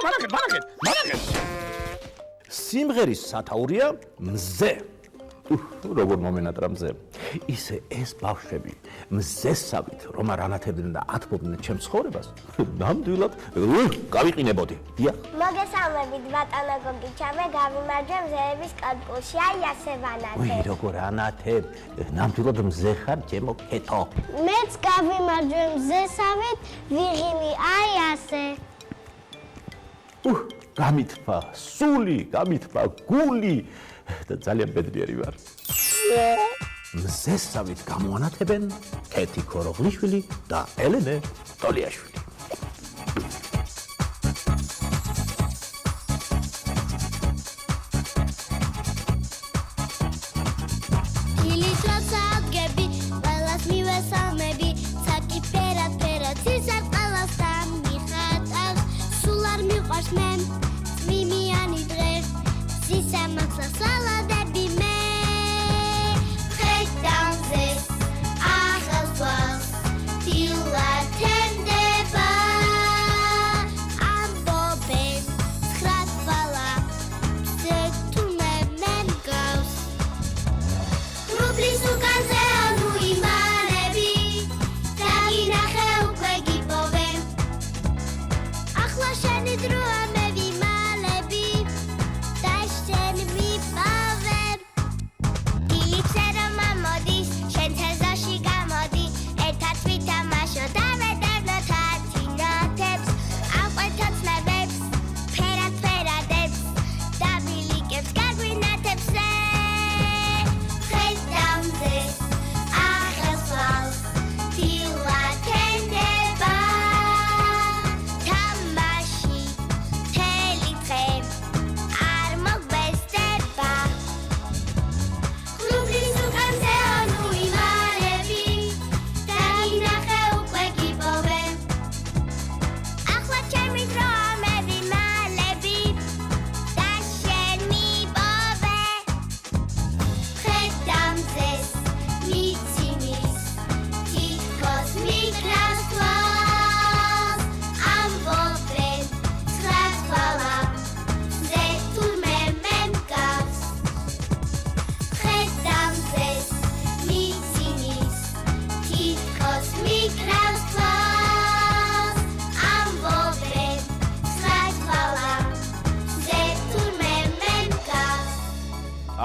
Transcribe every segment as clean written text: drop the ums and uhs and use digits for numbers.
მანაგეთ. სიმღერის სათაურია მზე. როგორ მომენატრა მზე. ისე ეს ბავშვები მზესავით რომ არ ანათებდნენ და ათბობდნენ ჩემს ცხოვრებას, ნამდვილად გავიყინებოდი. დიახ. მოგესალმებით ბატონო გოგიჩამე, გავიმარჯვე მზეების კონკურსში. აი ასე ვანათებ. უი, როგორ ანათებ? ნამდვილად მზე ხარ, ჩემო კეთო. მეც გავიმარჯვე მზესავით, ვიღიმი აი ასე. გამithვა სული, გამithვა გული და ძალიან ბედნიერი ვარ. მზესავით გამოანათებენ კეთი ქოროღლიშვილი და ელენე ტოლიაშვილი. მიმიანი დღე სისამაქსა სალადები მე ხედავზეს ახალ თვალს დილა თენდება ამბობენ ცხრა თვალა მზე თუ მე მგავს რუბლის უკანზე ანუ იმანები დაგინახე უკვე გიპოვე ახლა შენი დროა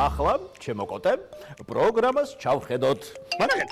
ახლა ჩემო კოტე პროგრამას ჩავხედოთ. მანაგეთ.